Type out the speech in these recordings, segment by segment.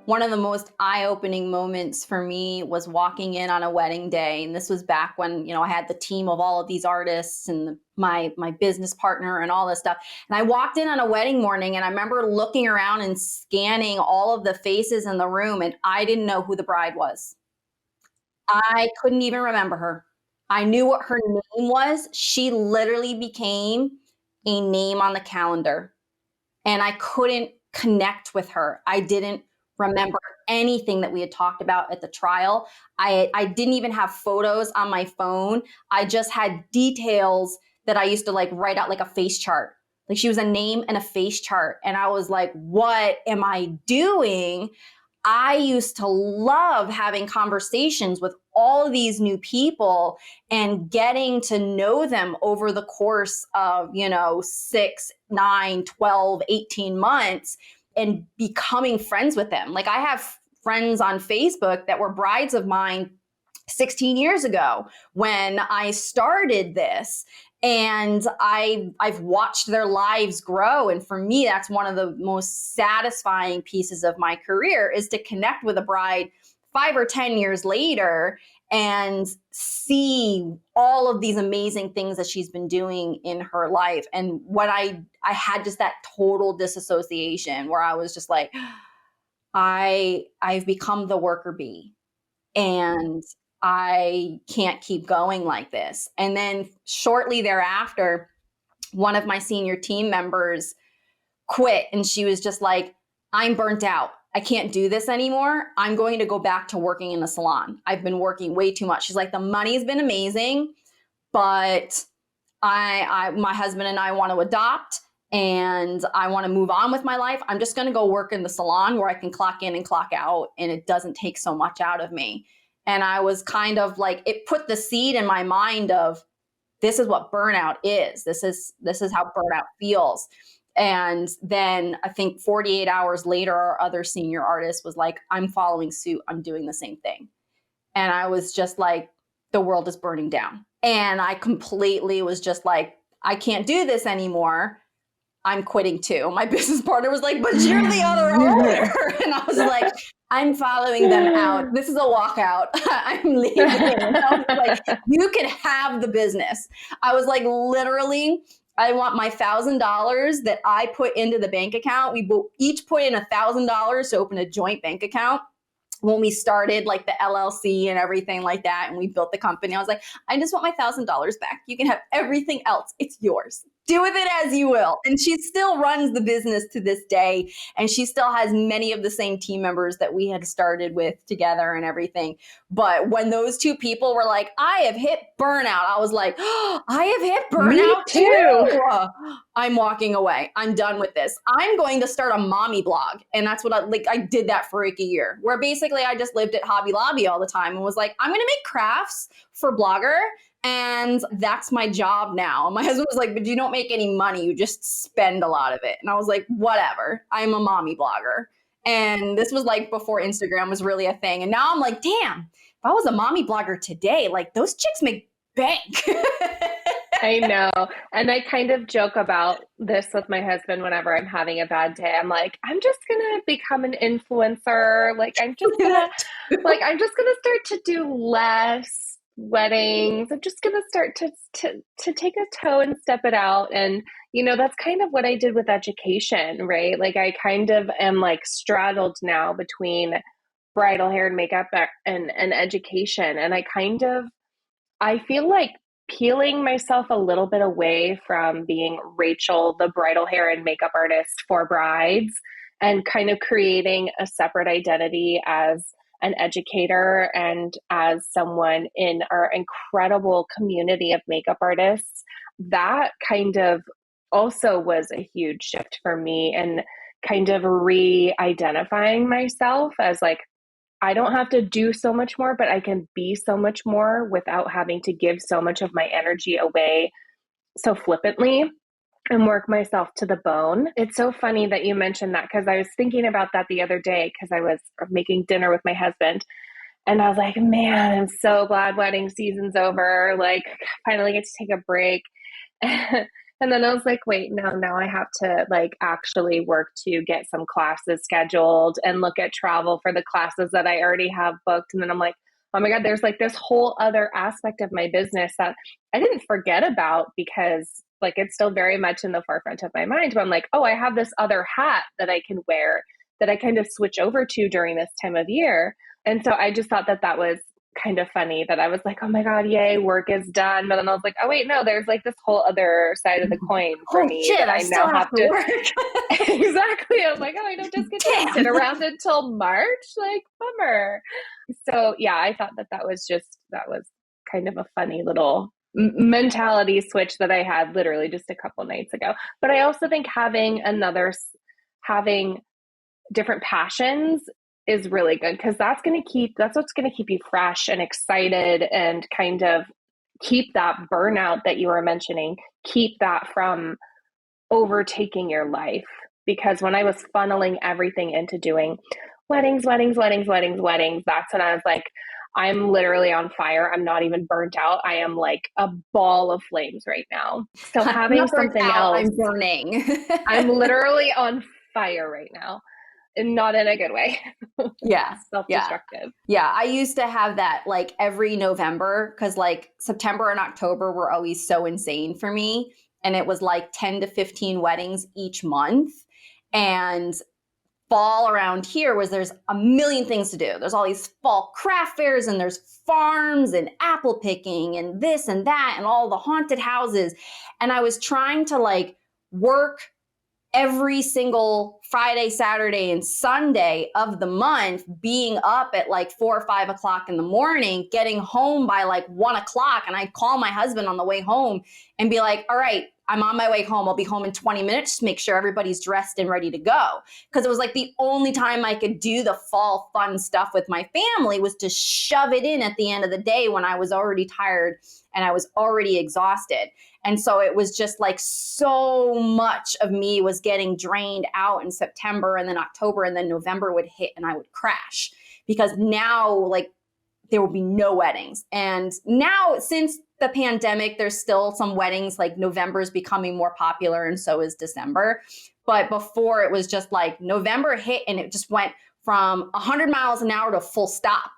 One of the most eye-opening moments for me was walking in on a wedding day. And this was back when, I had the team of all of these artists and my business partner and all this stuff. And I walked in on a wedding morning and I remember looking around and scanning all of the faces in the room, and I didn't know who the bride was. I couldn't even remember her. I knew what her name was. She literally became a name on the calendar, and I couldn't connect with her. I didn't remember anything that we had talked about at the trial. I didn't even have photos on my phone. I just had details that I used to like write out like a face chart. Like she was a name and a face chart. And I was like, what am I doing? I used to love having conversations with all of these new people and getting to know them over the course of, 6, 9, 12, 18 months and becoming friends with them. Like I have friends on Facebook that were brides of mine 16 years ago when I started this. And I've watched their lives grow. And for me, that's one of the most satisfying pieces of my career, is to connect with a bride 5 or 10 years later and see all of these amazing things that she's been doing in her life. And when I had just that total disassociation where I was just like, I've become the worker bee, and I can't keep going like this. And then shortly thereafter, one of my senior team members quit, and she was just like, I'm burnt out. I can't do this anymore. I'm going to go back to working in the salon. I've been working way too much. She's like, the money's been amazing, but my husband and I want to adopt, and I want to move on with my life. I'm just going to go work in the salon where I can clock in and clock out, and it doesn't take so much out of me. And I was kind of like, it put the seed in my mind of, this is what burnout is. This is how burnout feels. And then I think 48 hours later, our other senior artist was like, I'm following suit. I'm doing the same thing. And I was just like, the world is burning down. And I completely was just like, I can't do this anymore. I'm quitting too. My business partner was like, but you're the other owner. And I was like, I'm following them out. This is a walkout. I'm leaving. And I was like, you can have the business. I was like, literally, I want my $1,000 that I put into the bank account. We each put in $1,000 to open a joint bank account when we started like the LLC and everything like that, and we built the company. I was like, I just want my $1,000 back. You can have everything else. It's yours. Do with it as you will. And she still runs the business to this day. And she still has many of the same team members that we had started with together and everything. But when those two people were like, I have hit burnout, I was like, oh, I have hit burnout too. I'm walking away. I'm done with this. I'm going to start a mommy blog. And that's what I did that for like a year, where basically I just lived at Hobby Lobby all the time and was like, I'm going to make crafts for Blogger. And that's my job now. And my husband was like, but you don't make any money. You just spend a lot of it. And I was like, whatever. I'm a mommy blogger. And this was like before Instagram was really a thing. And now I'm like, damn, if I was a mommy blogger today, like those chicks make bank. I know. And I kind of joke about this with my husband whenever I'm having a bad day. I'm like, I'm just going to become an influencer. Like, I'm just going to start to do less weddings. I'm just going to start to take a toe and step it out. And, that's kind of what I did with education, right? Like I kind of am like straddled now between bridal hair and makeup and education. And I feel like peeling myself a little bit away from being Rachel, the bridal hair and makeup artist for brides, and kind of creating a separate identity as an educator and as someone in our incredible community of makeup artists. That kind of also was a huge shift for me, and kind of re-identifying myself as like, I don't have to do so much more, but I can be so much more without having to give so much of my energy away so flippantly and work myself to the bone. It's so funny that you mentioned that, because I was thinking about that the other day because I was making dinner with my husband. And I was like, man, I'm so glad wedding season's over. Like, finally get to take a break. And then I was like, wait, no, now I have to like actually work to get some classes scheduled and look at travel for the classes that I already have booked. And then I'm like, oh my God, there's like this whole other aspect of my business that I didn't forget about because like it's still very much in the forefront of my mind. But I'm like, oh, I have this other hat that I can wear that I kind of switch over to during this time of year. And so I just thought that that was kind of funny that I was like, oh my God, yay, work is done. But then I was like, oh wait, no, there's like this whole other side of the coin for Oh me shit, that I I now still have have to to work. exactly. I'm like, oh, I don't just get to sit Damn. around until March. Like, bummer. So yeah, I thought that that was kind of a funny little mentality switch that I had literally just a couple nights ago. But I also think having different passions is really good because that's what's going to keep you fresh and excited and kind of keep that burnout that you were mentioning, keep that from overtaking your life. Because when I was funneling everything into doing weddings, that's when I was like, I'm literally on fire. I'm not even burnt out. I am like a ball of flames right now. So I'm having not burnt something out, else, I'm burning. I'm literally on fire right now and not in a good way. Yeah. Self-destructive. Yeah. I used to have that like every November because like September and October were always so insane for me. And it was like 10 to 15 weddings each month. And fall around here was there's a million things to do. There's all these fall craft fairs and there's farms and apple picking and this and that and all the haunted houses. And I was trying to like work every single Friday, Saturday, and Sunday of the month, being up at like 4 or 5 o'clock in the morning, getting home by like 1 o'clock. And I'd call my husband on the way home and be like, all right, I'm on my way home. I'll be home in 20 minutes. Make sure everybody's dressed and ready to go. Because it was like the only time I could do the fall fun stuff with my family was to shove it in at the end of the day when I was already tired and I was already exhausted. And so it was just like so much of me was getting drained out in September, and then October, and then November would hit and I would crash because now like there will be no weddings. And now since the pandemic, there's still some weddings, like November is becoming more popular and so is December. But before it was just like November hit and it just went from 100 miles an hour to full stop.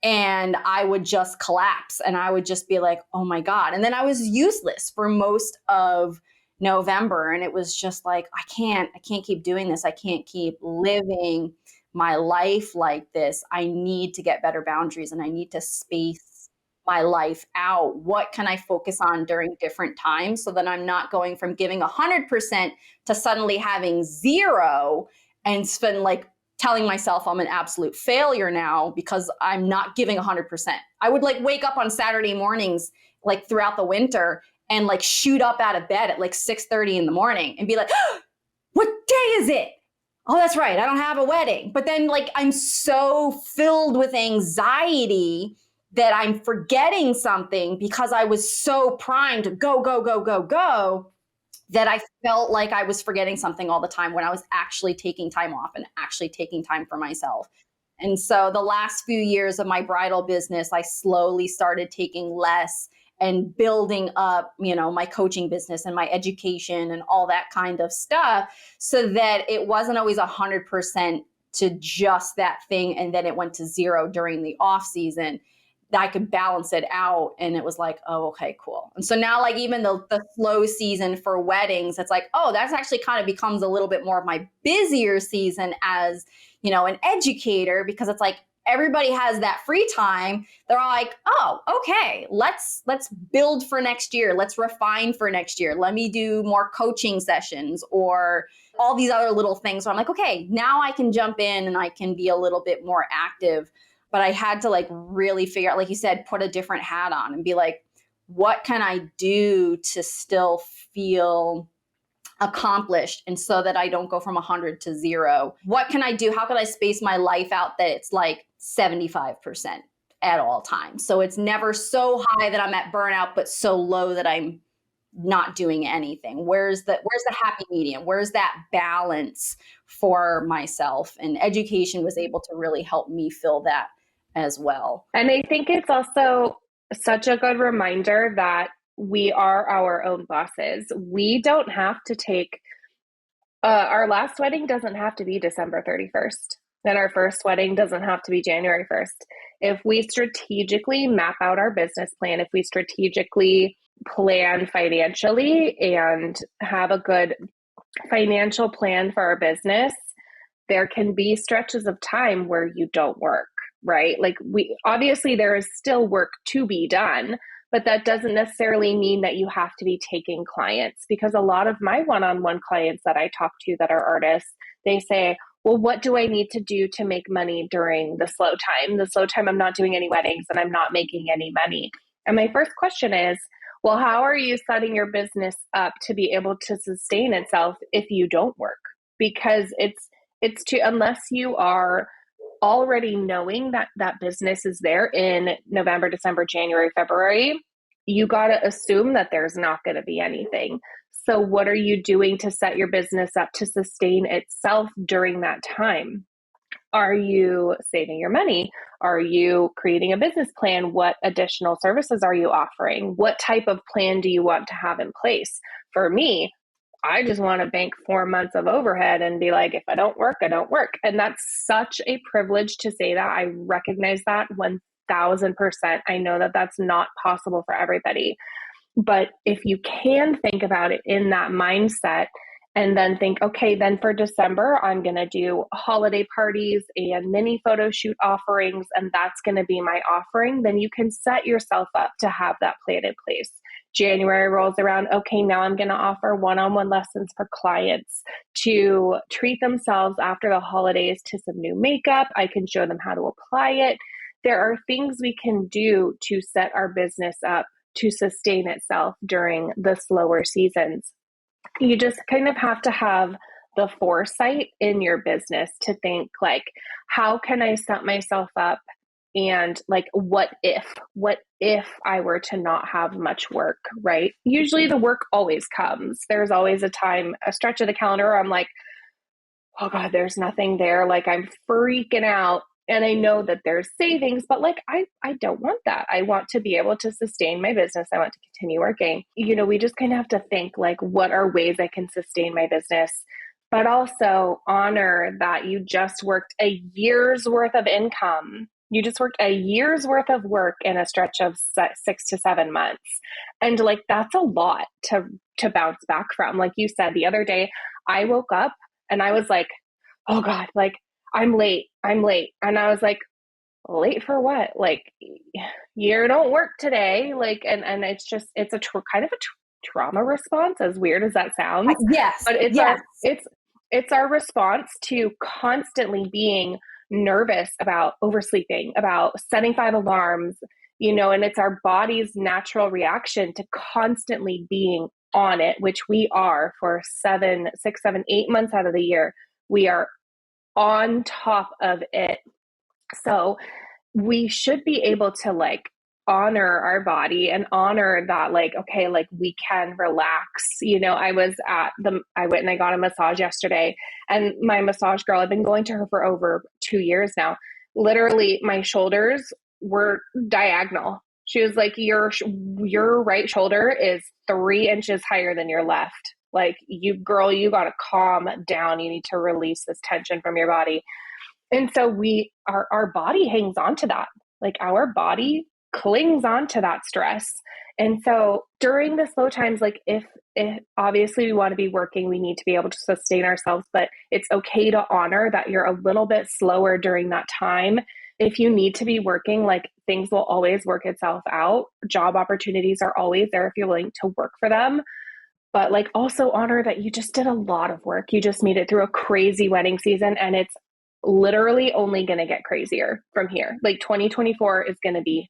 And I would just collapse and I would just be like, oh my God. And then I was useless for most of November. And it was just like, I can't keep doing this. I can't keep living my life like this. I need to get better boundaries and I need to space my life out. What can I focus on during different times so that I'm not going from giving 100% to suddenly having zero and spend like telling myself I'm an absolute failure now because I'm not giving 100%. I would like wake up on Saturday mornings, like throughout the winter and like shoot up out of bed at like 6:30 in the morning and be like, what day is it? Oh, that's right. I don't have a wedding. But then like, I'm so filled with anxiety that I'm forgetting something because I was so primed to go, that I felt like I was forgetting something all the time when I was actually taking time off and actually taking time for myself. And so the last few years of my bridal business, I slowly started taking less and building up, you know, my coaching business and my education and all that kind of stuff so that it wasn't always 100% to just that thing. And then it went to zero during the off season. That I could balance it out. And it was like, oh, okay, cool. And so now like even the slow season for weddings, it's like, oh, that's actually kind of becomes a little bit more of my busier season as, you know, an educator, because it's like everybody has that free time. They're all like, oh, okay, let's build for next year. Let's refine for next year. Let me do more coaching sessions or all these other little things. So I'm like, okay, now I can jump in and I can be a little bit more active. But I had to like really figure out, like you said, put a different hat on and be like, what can I do to still feel accomplished and so that I don't go from 100 to zero? What can I do? How can I space my life out that it's like 75% at all times? So it's never so high that I'm at burnout, but so low that I'm not doing anything. Where's the happy medium? Where's that balance for myself? And education was able to really help me fill that as well. And I think it's also such a good reminder that we are our own bosses. We don't have to take, our last wedding doesn't have to be December 31st. And our first wedding doesn't have to be January 1st. If we strategically map out our business plan, if we strategically plan financially and have a good financial plan for our business, there can be stretches of time where you don't work, right? Like we obviously there is still work to be done, but that doesn't necessarily mean that you have to be taking clients, because a lot of my one-on-one clients that I talk to that are artists, they say, well, what do I need to do to make money during the slow time? The slow time, I'm not doing any weddings and I'm not making any money. And my first question is, well, how are you setting your business up to be able to sustain itself if you don't work? Because it's to, unless you are already knowing that that business is there in November, December, January, February, you got to assume that there's not going to be anything. So what are you doing to set your business up to sustain itself during that time? Are you saving your money? Are you creating a business plan? What additional services are you offering? What type of plan do you want to have in place? For me, I just want to bank 4 months of overhead and be like, if I don't work, I don't work. And that's such a privilege to say that. I recognize that 1000%. I know that that's not possible for everybody. But if you can think about it in that mindset and then think, okay, then for December, I'm going to do holiday parties and mini photo shoot offerings, and that's going to be my offering, then you can set yourself up to have that plan in place. January rolls around, okay, now I'm going to offer one-on-one lessons for clients to treat themselves after the holidays to some new makeup. I can show them how to apply it. There are things we can do to set our business up to sustain itself during the slower seasons. You just kind of have to have the foresight in your business to think like, how can I set myself up? And like, what if I were to not have much work, right? Usually the work always comes. There's always a stretch of the calendar where I'm like, oh God, there's nothing there. Like I'm freaking out. And I know that there's savings, but like, I don't want that. I want to be able to sustain my business. I want to continue working. You know, we just kind of have to think like, what are ways I can sustain my business, but also honor that you just worked a year's worth of income. You just worked a year's worth of work in a stretch of 6 to 7 months. And like, that's a lot to bounce back from. Like you said, the other day I woke up and I was like, oh God, like, I'm late. And I was like, late for what? Like, you don't work today. Like, and it's just, it's a kind of a trauma response, as weird as that sounds. Yes. But it's our response to constantly being nervous about oversleeping, about setting 5 alarms, you know, and it's our body's natural reaction to constantly being on it, which we are for 6, 7, 8 months out of the year. We are on top of it. So we should be able to like honor our body and honor that, like, okay, like we can relax. You know, I went and I got a massage yesterday, and my massage girl, I've been going to her for over 2 years now. Literally my shoulders were diagonal. She was like, your right shoulder is 3 inches higher than your left. Like, you got to calm down. You need to release this tension from your body. And so our body hangs on to that. Like, our body clings on to that stress. And so during the slow times, like if obviously we want to be working, we need to be able to sustain ourselves, but it's okay to honor that you're a little bit slower during that time. If you need to be working, like, things will always work itself out. Job opportunities are always there if you're willing to work for them. But like, also honor that you just did a lot of work. You just made it through a crazy wedding season, and it's literally only going to get crazier from here. Like, 2024 is going to be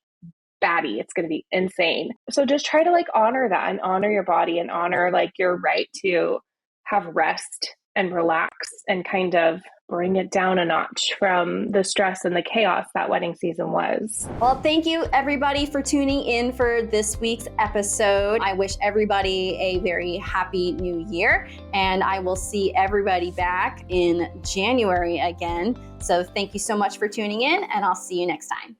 batty. It's going to be insane. So just try to like honor that and honor your body and honor like your right to have rest and relax and kind of bring it down a notch from the stress and the chaos that wedding season was. Well, thank you everybody for tuning in for this week's episode. I wish everybody a very happy new year, and I will see everybody back in January again. So thank you so much for tuning in, and I'll see you next time.